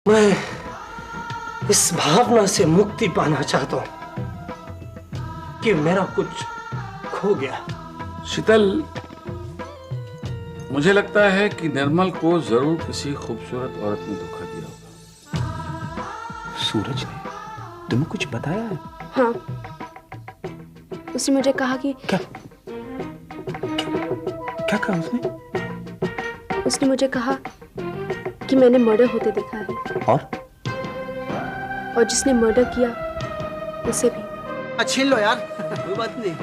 मैं इस भावना से मुक्ति पाना चाहता हूं कि मेरा कुछ खो गया। शीतल, मुझे लगता है कि निर्मल को जरूर किसी खूबसूरत औरत ने धोखा दिया होगा। सूरज ने तुम्हें कुछ बताया है? हाँ, उसने मुझे कहा कि क्या कहा उसने? उसने मुझे कहा कि मैंने मर्डर होते देखा है। और जिसने मर्डर किया उसे भी। छीन लो यार, कोई बात नहीं।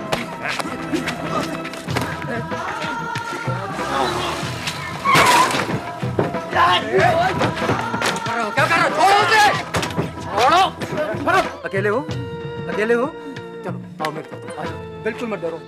क्या कर रहे हो? छोड़ो उसे! छोड़ो! अकेले हो? अकेले हो? चलो आओ मेरे साथ, आ जाओ। बिल्कुल मत डरो।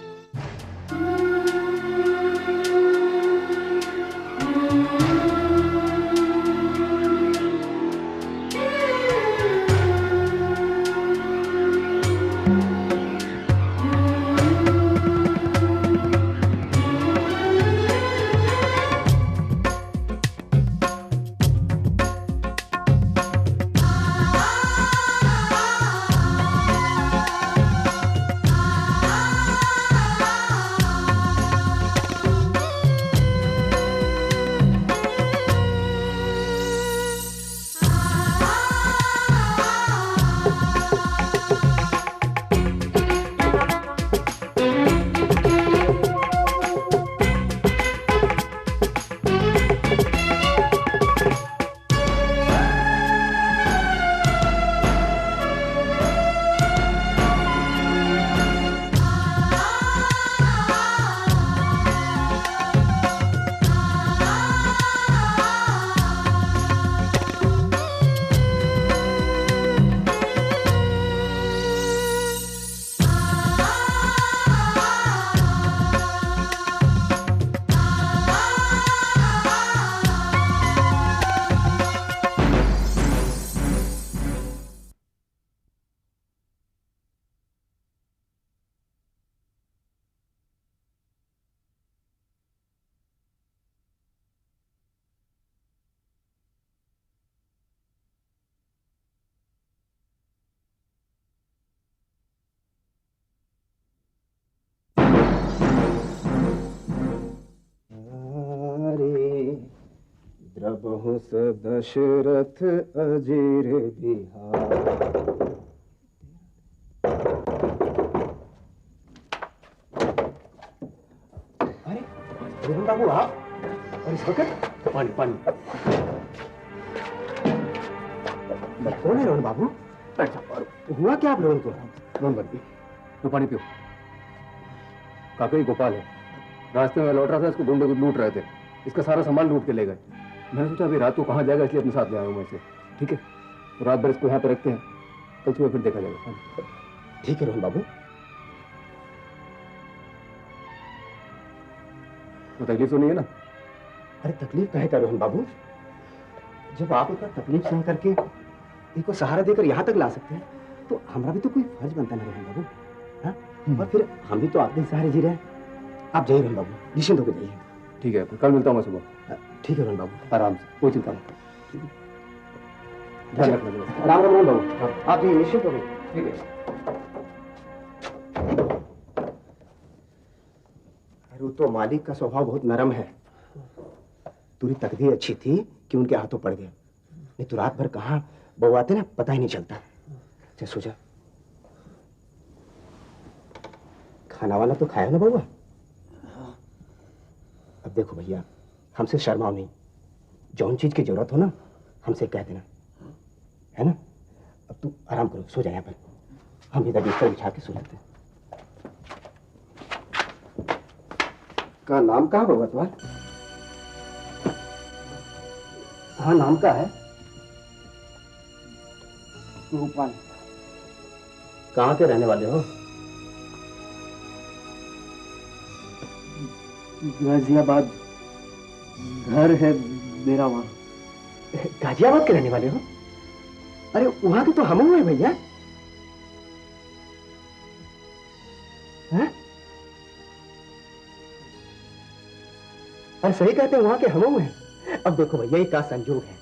द्रवहुस दशरथ अजीर बिहार। अरे रोहन बाबू आप, और इस वक्त पानी पानी। कौन है रोहन बाबू? हुआ क्या आप रोहन को? रोहन बंदी, तो पानी पियो। काका गोपाल है, रास्ते में लौट रहा था, इसको गुंडे को लूट रहे थे, इसका सारा सामान लूट के ले गए। मैंने सोचा अभी रात को कहाँ जाएगा, इसलिए अपने साथ ले आया हूँ मैं इसे। ठीक है, तो रात भर इसको यहाँ पे रखते हैं, कल सुबह फिर देखा जाएगा। ठीक है रोहन बाबू। तो तकलीफ तो नहीं है ना? अरे तकलीफ काहे का रोहन बाबू, जब आप उतना तकलीफ सहन करके इनको सहारा देकर यहाँ तक ला सकते हैं, तो हमारा भी तो कोई फर्ज बनता है रोहन बाबू। हाँ, और फिर हम भी तो आपके सहारे जी रहे हैं। आप जाइए रोहन बाबू, निश्चिंत होकर जाइए। ठीक है, फिर कल मिलता हूँ मैं सुबह। ठीक है रोहन बाबू, आराम से, कोई चिंता नहीं। ध्यान रखना। राम राम रोहन बाबू, आप जाइए, निश्चिंत हो गए। ठीक है। अरे वो तो मालिक का स्वभाव बहुत नरम है। पूरी तकदीर अच्छी थी कि उनके हाथों पड़ गए, नहीं तो रात भर कहाँ बउआते ना पता ही नहीं चलता। अच्छा सो जा। खाना वाला तो खाया ना बउआ? अब देखो भैया, हमसे शर्माओ नहीं, जौन चीज की जरूरत हो ना हमसे कह देना, है ना? अब तू आराम करो, सो जा यहाँ पर, हम इधर बिस्तर बिछा के सो लेते हैं। का नाम कहाँ बउआ तुम्हारा? हाँ नाम का है? रूपाल। कहाँ के रहने वाले हो? गाजियाबाद घर है मेरा वहाँ। गाजियाबाद के रहने वाले हो? अरे वहाँ के तो हम हुए भैया। हैं? अरे सही कहते हैं, वहाँ के हम हुए हैं। अब देखो भैया, ये क्या संजोग है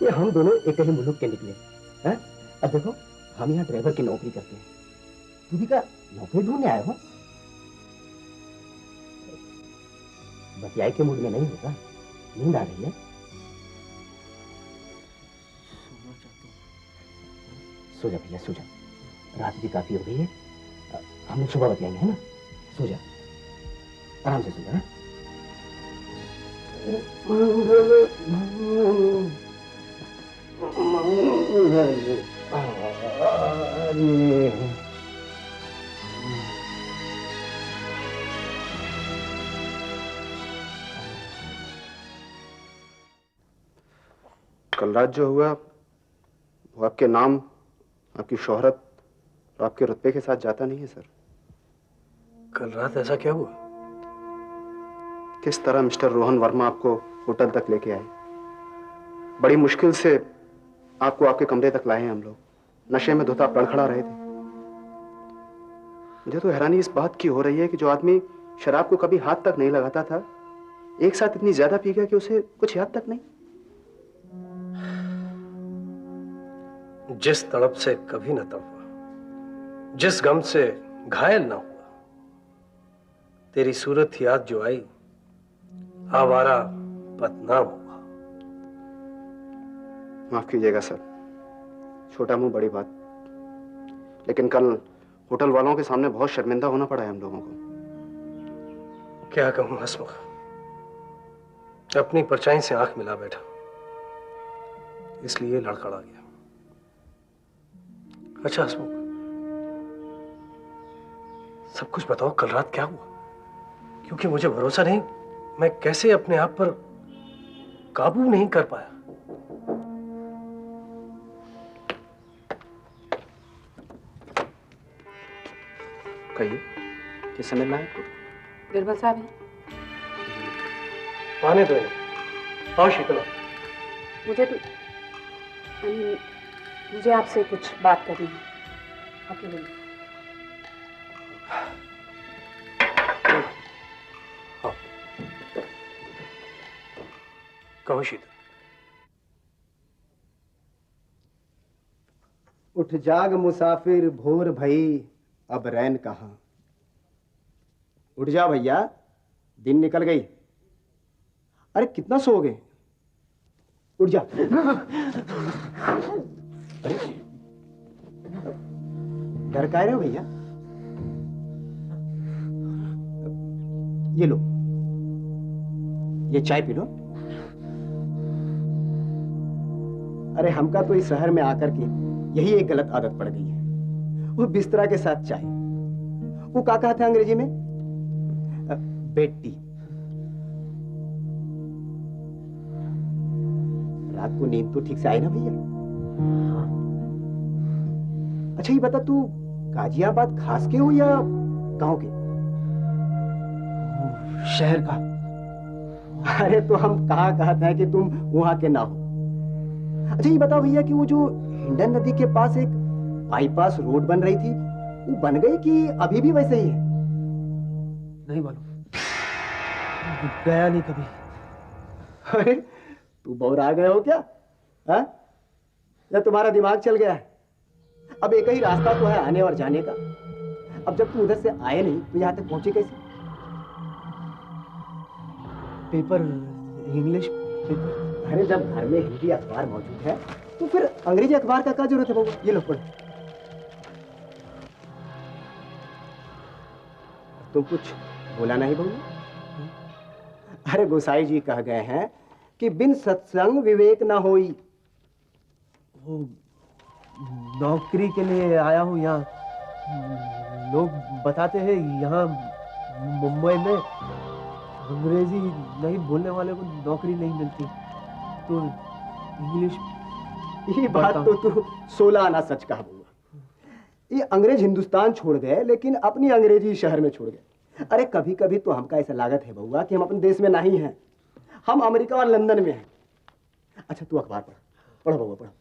ये हम दोनों एक ही मुल्क के निकले हैं। अब देखो हम यहाँ ड्राइवर की नौकरी करते हैं, तू भी का नौकरी ढूंढने आए हो। बतियाई के मूड में नहीं होगा, नींद आ रही है। सो जा भैया, सो जा, रात भी काफी हो गई है, हम लोग सुबह बतियाएंगे, है ना? सो जा, आराम से सो जा। कल रात जो हुआ वो आपके नाम, आपकी शोहरत और आपके रुतबे के साथ जाता नहीं है सर। कल रात ऐसा क्या हुआ? किस तरह मिस्टर रोहन वर्मा आपको होटल तक लेके आए। बड़ी मुश्किल से आपको आपके कमरे तक लाए हैं हम लोग। नशे में धुता पड़खड़ा रहे थे। मुझे तो हैरानी इस बात की हो रही है कि जो आदमी शराब को कभी हाथ तक नहीं लगाता था, एक साथ इतनी ज्यादा पी गया कि उसे कुछ याद तक नहीं। जिस तड़प से कभी न तड़पा, जिस गम से घायल न हुआ, तेरी सूरत याद जो आई, आवारा बदनाम हुआ। माफ कीजिएगा सर, छोटा मुंह बड़ी बात, लेकिन कल होटल वालों के सामने बहुत शर्मिंदा होना पड़ा है हम लोगों को। क्या कहूं हसमुख, अपनी परछाई से आंख मिला बैठा, इसलिए लड़खड़ा गया। अच्छा हसमुख, सब कुछ बताओ, कल रात क्या हुआ? क्योंकि मुझे भरोसा नहीं, मैं कैसे अपने आप पर काबू नहीं कर पाया। कहिए, किससे मिलना है आपको? बिरबल साहब हैं। आने दो, आओ शीतला। मुझे आपसे कुछ बात करनी है, अकेले में। कहो शीतल। उठ जाग मुसाफिर भोर भई, अब रैन कहाँ। उठ जा भैया, दिन निकल गई। अरे कितना सोओगे, उठ जा। अरे डर का रहे हो भैया? ये लो, ये चाय पी लो। अरे हमका तो इस शहर में आकर के यही एक गलत आदत पड़ गई है, वो बिस्तरा के साथ चाय। वो क्या कहते हैं अंग्रेजी में? Bed tea. रात को नींद तो ठीक से आई ना भैया? अच्छा ये बता, तू गाजियाबाद खास के हो या गांव के? शहर का। अरे तो हम कहाँ कहते हैं कि तुम वहां के ना हो। अच्छा ये बताओ भैया कि वो जो हिंडन नदी के पास एक बाईपास रोड बन रही थी, वो बन गई कि अभी भी वैसे ही है? नहीं मालूम, गया नहीं कभी। अरे तू बौरा गए हो क्या? हाँ? या तुम्हारा दिमाग चल गया है? अब एक ही रास्ता तो है आने और जाने का। अब जब तुम उधर से आए नहीं तो यहाँ तक पहुंचे कैसे? Paper, English paper. अरे जब घर में हिंदी अखबार मौजूद है तो फिर अंग्रेजी अखबार का क्या जरूरत है बाबू? ये लो पढ़ो। तुम कुछ बोला नहीं बहू? अरे गोसाई जी कह गए हैं कि बिन सत्संग विवेक ना होई। वो नौकरी के लिए आया हूँ यहाँ। लोग बताते हैं यहाँ मुंबई में अंग्रेजी नहीं बोलने वाले को नौकरी नहीं मिलती, तो इंग्लिश। ये बात तो तू 16 आना सच कहा बउआ। ये अंग्रेज हिंदुस्तान छोड़ गए लेकिन अपनी अंग्रेजी शहर में छोड़ गए। अरे कभी कभी तो हमका ऐसा लागत है बउआ कि हम अपने देश में नहीं हैं, हम अमेरिका और लंदन में हैं। अच्छा तू अखबार पढ़, पढ़ो बउआ पढ़ो।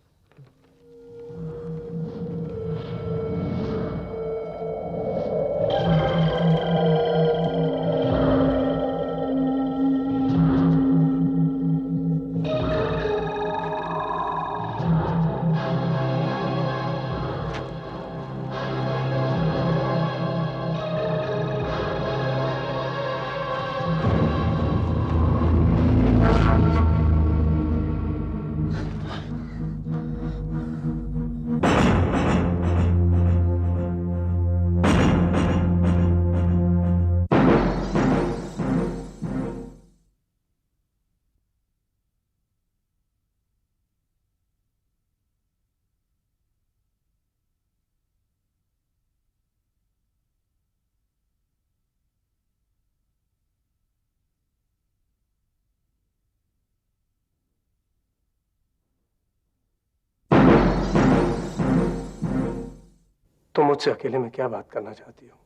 तुम मुझसे अकेले में क्या बात करना चाहती हो?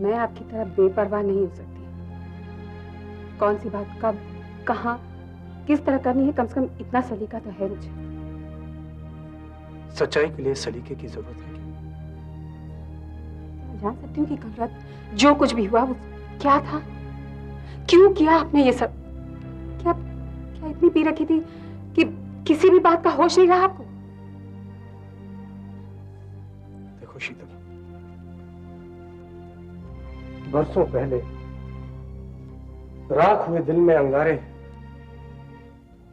मैं आपकी तरह बेपरवाह नहीं हो सकती। कौन सी बात कब, कहाँ, किस तरह करनी है, कम से कम इतना सलीका तो है मुझे। सच्चाई के लिए सलीके की जरूरत है क्या? मैं जान सकती हूँ कि कल रात जो कुछ भी हुआ वो क्या था? क्यों किया आपने ये सब? क्या क्या इतनी पी रखी थी कि किसी भी बात का होश नहीं रहा आपको? देखो शीतल, बरसों पहले राख हुए दिल में अंगारे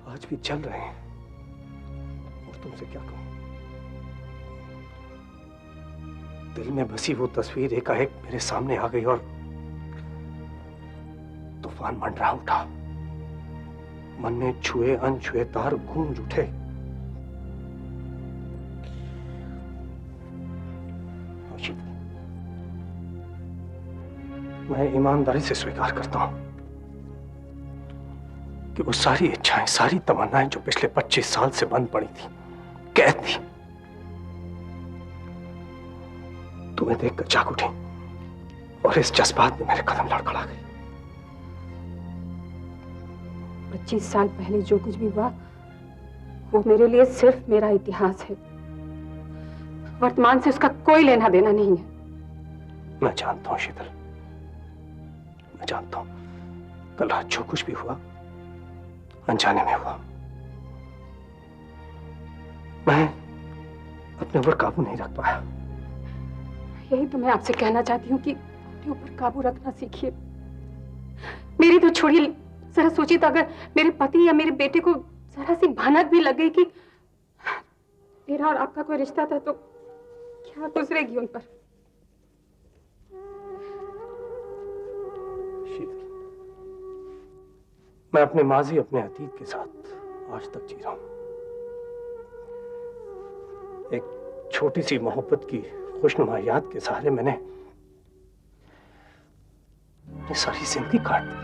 आज भी चल रहे हैं। और तुमसे क्या कहूं, दिल में बसी वो तस्वीर एकाएक मेरे सामने आ गई और तूफान मंडरा उठा। मन में छुए अनछुए तार गूंज उठे। मैं ईमानदारी से स्वीकार करता हूं कि वो सारी इच्छाएं, सारी तमन्नाएं जो पिछले 25 साल से बंद पड़ी थी, कैद थी, तुम्हें देखकर जाग उठी और इस जज्बात में मेरे कदम लड़खड़ा गए। 25 साल पहले जो कुछ भी हुआ वो मेरे लिए सिर्फ मेरा इतिहास है। वर्तमान से उसका कोई लेना देना नहीं है। मैं जानता हूं शीतल, मैं जानता हूं कल रात जो कुछ भी हुआ अनजाने में हुआ। मैं अपने ऊपर काबू नहीं रख पाया। यही तो मैं आपसे कहना चाहती हूँ कि अपने ऊपर काबू रखना सीखिए। मेरी तो छोड़िए, जरा सोचिए तो अगर मेरे पति या मेरे बेटे को जरा सी भनक भी लग गई कि मेरा और आपका कोई रिश्ता था तो क्या गुजरेगी उन पर। मैं अपने माजी, अपने अतीत के साथ आज तक जी रहा हूं। एक छोटी सी मोहब्बत की खुशनुमा याद के सहारे मैंने अपनी सारी जिंदगी काट दी।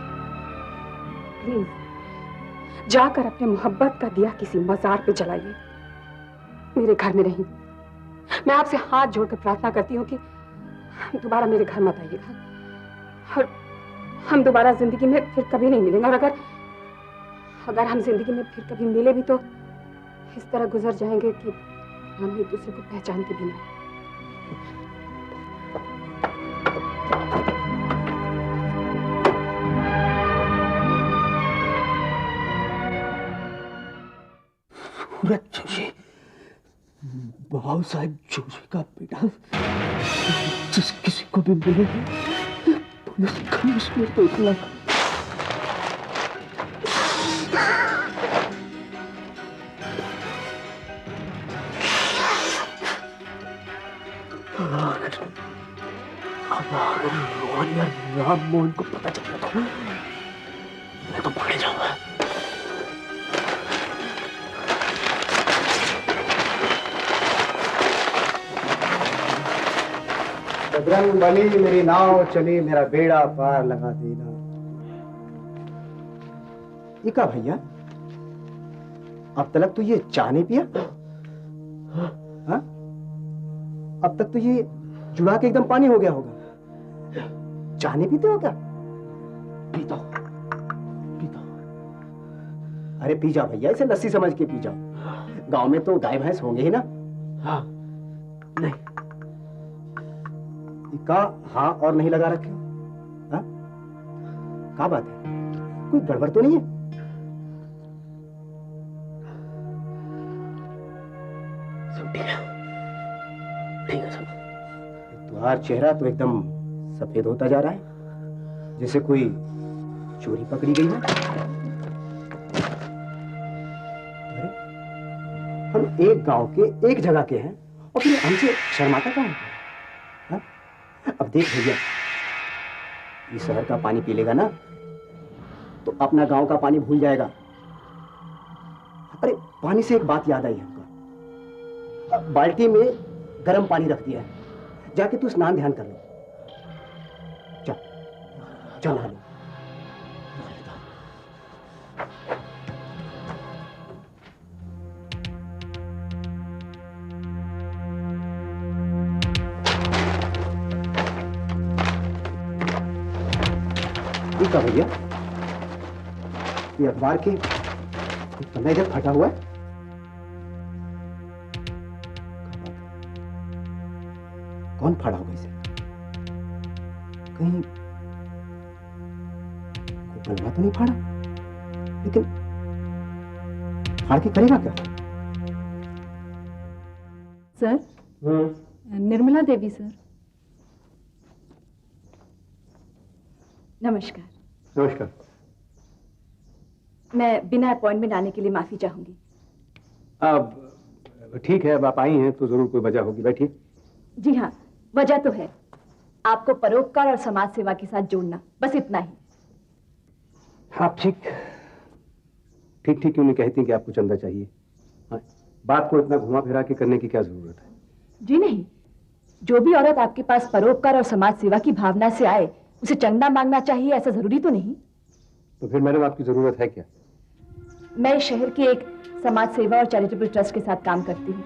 प्लीज जाकर अपने मोहब्बत का दिया किसी मजार पे जलाइए, मेरे घर में नहीं। मैं आपसे हाथ जोड़कर प्रार्थना करती हूँ कि दोबारा मेरे घर मत आइएगा और हम दोबारा जिंदगी में फिर कभी नहीं मिलेंगे। और अगर हम जिंदगी में फिर कभी मिले भी तो इस तरह गुजर जाएंगे कि हम एक दूसरे को पहचानते भी नहीं। सूरज जोशी, बाबू साहब जोशी का बेटा, जिस किसी को भी मिले पुलिस कमिश्नर को इतना रोहन या राम मोहन को पता चल गया तो मैं तो पकड़े जाऊंगा। बजरंग बली मेरी नाव चली, मेरा बेड़ा पार लगा देना। ये क्या भैया, अब तक तो ये चाय नहीं पिया? हाँ? अब तक तो ये जुड़ा के एकदम पानी हो गया होगा। चाय नहीं पीते हो क्या? पीता हूं, पीता हूं। अरे पी जाओ भैया, इसे लस्सी समझ के पी जाओ। गांव में तो गाय भैंस होंगे ही ना। हाँ नहीं का हाँ और नहीं लगा रखे? हाँ? क्या बात है, कोई गड़बड़ तो नहीं है? सब ठीक है, ठीक है सब। तुम्हारा चेहरा तो एकदम सफेद होता जा रहा है, जैसे कोई चोरी पकड़ी गई है। अरे हम एक गांव के एक जगह के हैं और फिर हमसे शर्माता कहाँ है? अब देख भैया, इस शहर का पानी पी लेगा ना तो अपना गांव का पानी भूल जाएगा। अरे पानी से एक बात याद आई हमको, बाल्टी में गर्म पानी रख दिया है, जाके तू स्नान ध्यान कर लो। चल चल नहा लो। ठीक है भैया, ये अखबार के पन्ना इधर फटा हुआ है। कौन फाड़ा होगा इसे? कहीं कोई तो नहीं फाड़ा, लेकिन फाड़ के करेगा क्या? Sir, Nirmala Devi sir. नमस्कार। नमस्कार। मैं बिना अपॉइंटमेंट आने के लिए माफी चाहूंगी। अब ठीक है, अब आप आई हैं तो जरूर कोई वजह होगी। बैठिए। जी हाँ, वजह तो है, आपको परोपकार और समाज सेवा के साथ जोड़ना, बस इतना ही। आप ठीक क्यों नहीं कहती कि आपको चंदा चाहिए? हाँ, बात को इतना घुमा फिरा के करने की क्या जरूरत है? जी नहीं, जो भी औरत आपके पास परोपकार और समाज सेवा की भावना से आए उसे चंदा मांगना चाहिए, ऐसा जरूरी तो नहीं। तो फिर मैडम आपकी जरूरत है क्या? मैं शहर के एक समाज सेवा और चैरिटेबल ट्रस्ट के साथ काम करती हूँ।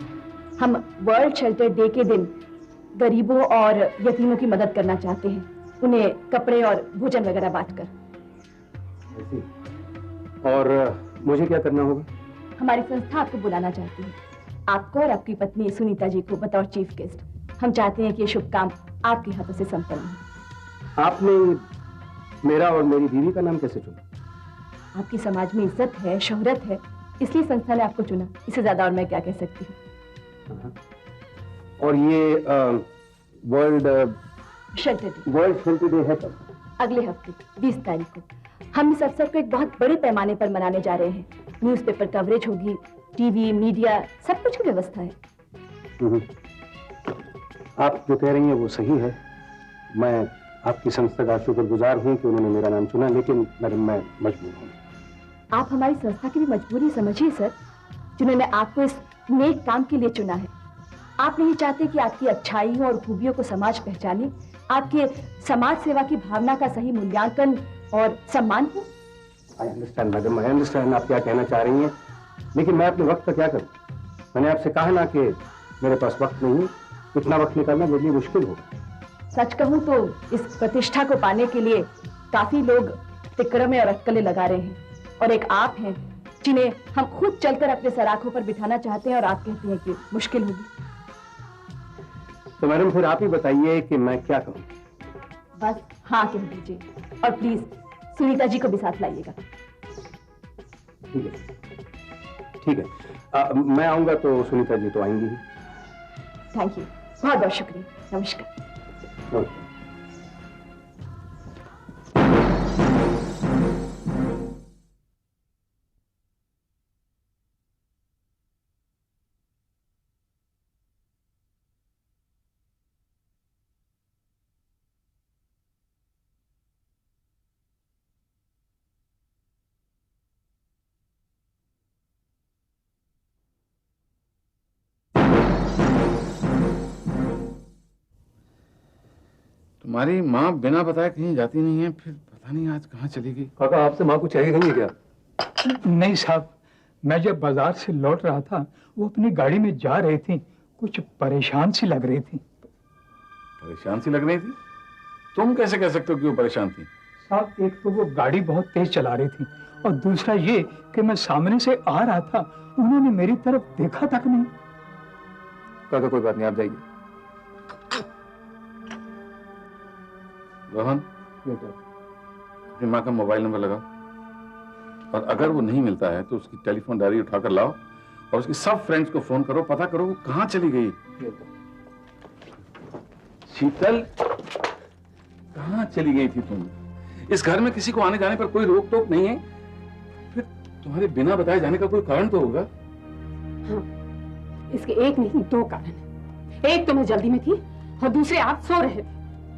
हम वर्ल्ड शेल्टर डे के दिन गरीबों और यतीमों की मदद करना चाहते हैं, उन्हें कपड़े और भोजन वगैरह बांटकर। और मुझे क्या करना होगा? हमारी संस्था आपको बुलाना चाहती है, आपको और आपकी पत्नी सुनीता जी को बतौर चीफ गेस्ट। हम चाहते हैं कि ये शुभ काम आपके हाथों से संपन्न हो। आपने मेरा और मेरी बीवी का नाम कैसे चुना? आपकी समाज में इज्जत है, शोहरत है, इसलिए संस्था ने आपको चुना। इससे ज्यादा और मैं क्या कह सकती हूँ। और ये वर्ल्ड शेल्टर डे है कब? अगले हफ्ते 20 तारीख को। हम इस अवसर को एक बहुत बड़े पैमाने पर मनाने जा रहे हैं। न्यूज़पेपर कवरेज होगी, टीवी, मीडिया, सब कुछ की व्यवस्था है। आप जो कह रही हैं वो सही है। मैं आपकी संस्था का शुक्रगुजार हूं कि उन्होंने मेरा नाम चुना, लेकिन मैडम मैं मजबूर हूं। आप हमारी संस्था की भी मजबूरी समझिए सर, जिन्होंने आपको इस नेक काम के लिए चुना है। आप नहीं चाहते कि आपकी अच्छाइयों और खूबियों को समाज पहचाने, आपके समाज सेवा की भावना का सही मूल्यांकन और सम्मान हो। I understand madam, I understand आप क्या कहना चाह रही हैं, लेकिन मैं अपने वक्त का क्या करूं? मैंने आपसे कहा ना कि मेरे पास वक्त नहीं है, इतना वक्त निकालना मेरे लिए मुश्किल होगा। सच कहूं तो इस प्रतिष्ठा को पाने के लिए काफी लोग तिकड़मे और अटकलें लगा रहे हैं, और एक आप हैं जिन्हें हम खुद चलकर अपने सराखों पर बिठाना चाहते हैं, और आप कहते हैं कि मुश्किल होगी। तो मैडम फिर आप ही बताइए कि मैं क्या करूं? बस हाँ कह दीजिए, और प्लीज सुनीता जी को भी साथ लाइएगा। ठीक है, मैं आऊंगा तो सुनीता जी तो आएंगी ही। थैंक यू, बहुत बहुत शुक्रिया। नमस्कार। तुम्हारी माँ बिना बताए कहीं जाती नहीं है, फिर पता नहीं आज कहाँ चली गई। काका आपसे माँ कुछ चाहिए नहीं है क्या? नहीं साहब, मैं जब बाजार से लौट रहा था वो अपनी गाड़ी में जा रही थी, कुछ परेशान सी लग रही थी। परेशान सी लग रही थी? तुम कैसे कह सकते हो कि वो परेशान थी? साहब एक तो वो गाड़ी बहुत तेज चला रही थी, और दूसरा ये कि मैं सामने से आ रहा था, उन्होंने मेरी तरफ देखा तक नहीं। काका कोई बात नहीं, आप जाइए। रोहन, अपनी माँ का मोबाइल नंबर लगाओ, और अगर वो नहीं मिलता है तो उसकी टेलीफोन डायरी उठाकर लाओ और उसकी सब फ्रेंड्स को फोन करो, पता करो वो कहाँ चली गई। शीतल, कहाँ चली गई थी तुम? इस घर में किसी को आने जाने पर कोई रोक टोक नहीं है, फिर तुम्हारे बिना बताए जाने का कोई कारण तो होगा। हाँ, इसके एक नहीं 2 कारण हैं। एक तो मैं जल्दी में थी, और दूसरे आप सो रहे थे,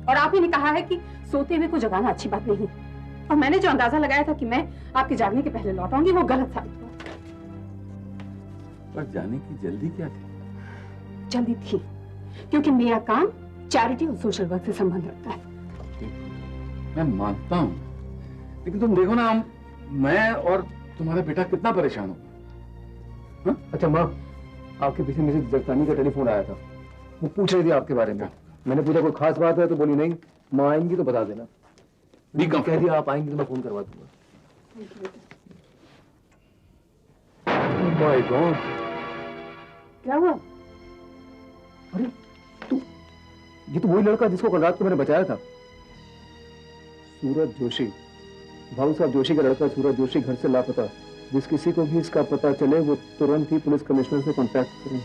और आप ही ने कहा है कि सोते हुए को जगाना अच्छी बात नहीं, और मैंने जो अंदाजा लगाया था कि मैं आपके जागने के पहले लौट आऊंगी वो गलत साबित हुआ। पर जाने की जल्दी क्या थी? जल्दी थी क्योंकि मेरा काम चैरिटी और सोशल वर्क से संबंध रखता है। मैं मानता हूँ, लेकिन तुम देखो ना, मैं और तुम्हारा बेटा कितना परेशान हो। अच्छा माँ, आपके पीछे मिसेज जगतानी का टेलीफोन आया था, वो पूछ रही थी आपके बारे में। मैंने पूछा कोई खास बात है तो बोली नहीं, माँ आएंगी तो बता देना। बी कह दिया आप आएंगे तो मैं फोन करवा दूंगा। माय गॉड, क्या हुआ? अरे ये तो वही लड़का जिसको कल रात को मैंने बचाया था, सूरज जोशी। भाऊ साहब जोशी का लड़का सूरज जोशी घर से लापता। जिस किसी को भी इसका पता चले वो तुरंत ही पुलिस कमिश्नर से कांटेक्ट करें।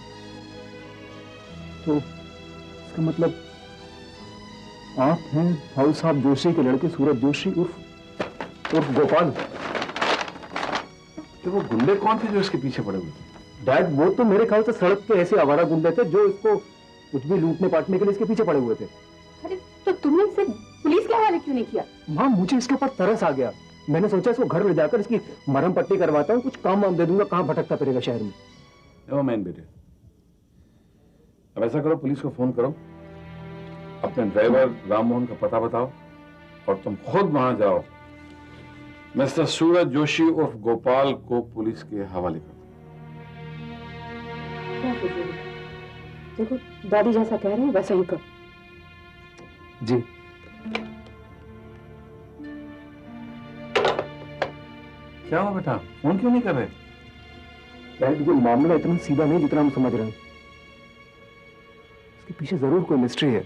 तो इसका मतलब आप हैं भाऊ साहब जोशी के लड़के सूरज जोशी उर्फ गोपाल। तो वो गुंडे कौन थे जो इसके पीछे पड़े हुए थे? डैड, वो तो मेरे ख्याल से सड़क के ऐसे आवारा गुंडे थे जो इसको कुछ भी लूटने पाटने के लिए इसके पीछे पड़े हुए थे। अरे तो तुमने इसे पुलिस के हवाले क्यों नहीं किया? माँ, मुझे इसके ऊपर तरस आ गया। मैंने सोचा इसको घर ले जाकर इसकी मरहम पट्टी करवाता हूँ, कुछ काम वाम दे दूंगा, कहाँ भटकता फिरेगा शहर में। ओ मैन बेटे, अब ऐसा करो, पुलिस को फोन करो, अपने ड्राइवर राममोहन का पता बताओ और तुम खुद वहां जाओ। मिस्टर सूरज जोशी उर्फ गोपाल को पुलिस के हवाले करो। देखो, दादी जैसा कह रहे हैं वैसा ही करो। जी। क्या हुआ बेटा, फोन क्यों नहीं कर रहे? डैड, ये मामला इतना सीधा नहीं जितना हम समझ रहे हैं। इसके पीछे जरूर कोई मिस्ट्री है।